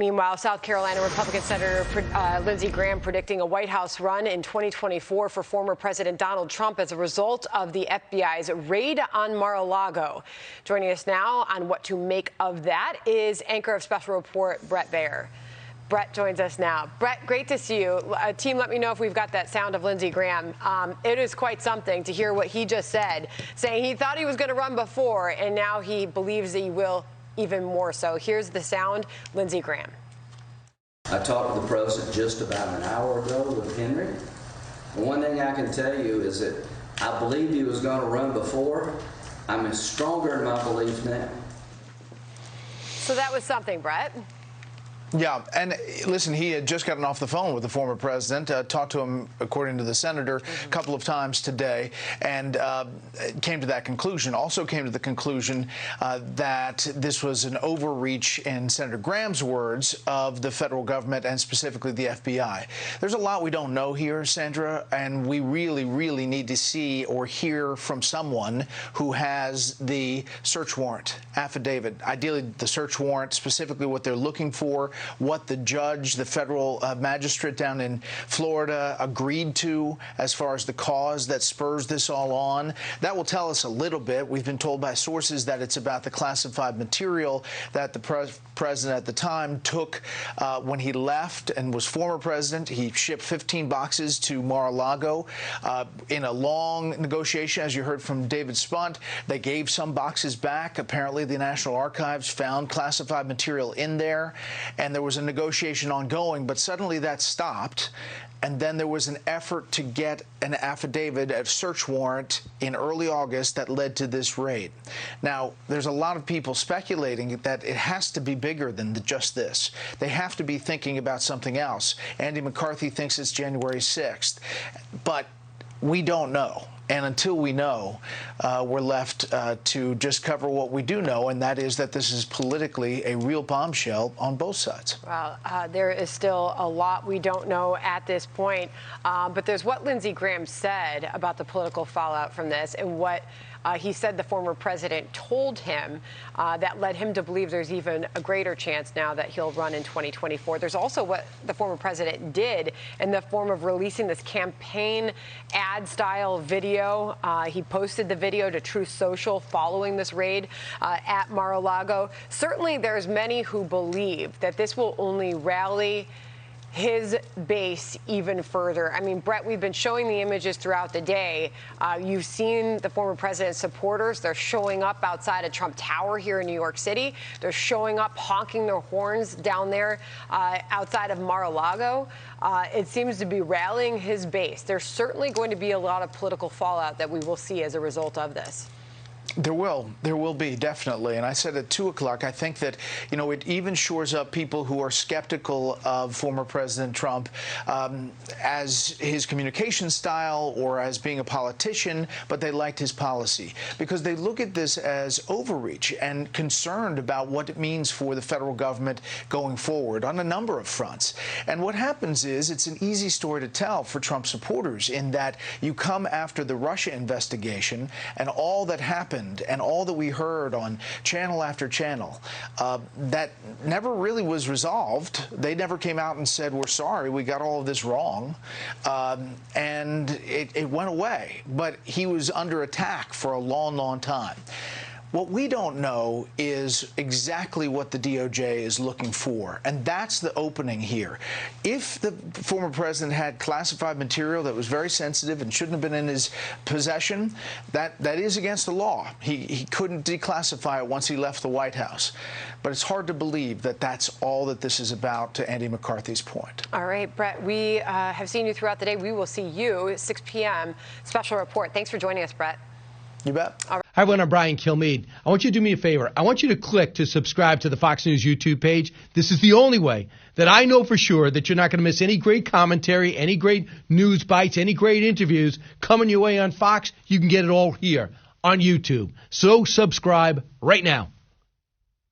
Meanwhile, South Carolina Republican Senator Lindsey Graham predicting a White House run in 2024 for former President Donald Trump as a result of the FBI's raid on Mar-a-Lago. Joining us now on what to make of that is anchor of Special Report Bret Baier. Bret joins us now. Bret, great to see you. Team, let me know if we've got that sound of Lindsey Graham. It is quite something to hear what he just said, saying he thought he was going to run before, and now he believes that he will even more so. Here's the sound, Lindsey Graham. I talked to the president just about an hour ago with Henry. And one thing I can tell you is that I believed he was going to run before. I'm stronger in my belief now. So that was something, Bret. Yeah, and listen, he had just gotten off the phone with the former president, talked to him, according to the senator, a couple of times today, and came to that conclusion. Also came to the conclusion that this was an overreach, in Senator Graham's words, of the federal government and specifically the FBI. There's a lot we don't know here, Sandra, and we really, really need to see or hear from someone who has the search warrant affidavit, ideally the search warrant, specifically what they're looking for, what the judge, the federal magistrate down in Florida, agreed to as far as the cause that spurs this all on. That will tell us a little bit. We've been told by sources that it's about the classified material that the president at the time took when he left and was former president. He shipped 15 boxes to Mar-a-Lago in a long negotiation, as you heard from David Spunt. They gave some boxes back. Apparently, the National Archives found classified material in there, and there was a negotiation ongoing, but suddenly that stopped. And then there was an effort to get an affidavit, a search warrant, in early August that led to this raid. Now, there's a lot of people speculating that it has to be bigger than just this. They have to be thinking about something else. Andy McCarthy thinks it's January 6th, but we don't know. And until we know, we're left to just cover what we do know, and that is that this is politically a real bombshell on both sides. Well, there is still a lot we don't know at this point, but there's what Lindsey Graham said about the political fallout from this and what he said the former president told him that led him to believe there's even a greater chance now that he'll run in 2024. There's also what the former president did in the form of releasing this campaign ad-style video. He posted the video to Truth Social following this raid at Mar-a-Lago. Certainly, there's many who believe that this will only rally his base even further. I mean, Bret, we've been showing the images throughout the day. You've seen the former president's supporters. They're showing up outside of Trump Tower here in New York City. They're showing up, honking their horns down there outside of Mar-a-Lago. It seems to be rallying his base. There's certainly going to be a lot of political fallout that we will see as a result of this. There will be, definitely. And I said at 2 o'clock, I think that, you know, it even shores up people who are skeptical of former President Trump as his communication style or as being a politician, but they liked his policy because they look at this as overreach and concerned about what it means for the federal government going forward on a number of fronts. And what happens is it's an easy story to tell for Trump supporters in that you come after the Russia investigation and all that happened and all that we heard on channel after channel, that never really was resolved. They never came out and said, we're sorry, we got all of this wrong, and it went away. But he was under attack for a long, long time. What we don't know is exactly what the DOJ is looking for, and that's the opening here. If the former president had classified material that was very sensitive and shouldn't have been in his possession, that is against the law. He couldn't declassify it once he left the White House. But it's hard to believe that that's all that this is about, to Andy McCarthy's point. All right, Bret, we have seen you throughout the day. We will see you at 6 p.m. Special Report. Thanks for joining us, Bret. You bet. All right. Hi, everyone. I'm Brian Kilmeade. I want you to do me a favor. I want you to click to subscribe to the Fox News YouTube page. This is the only way that I know for sure that you're not going to miss any great commentary, any great news bites, any great interviews coming your way on Fox. You can get it all here on YouTube. So subscribe right now.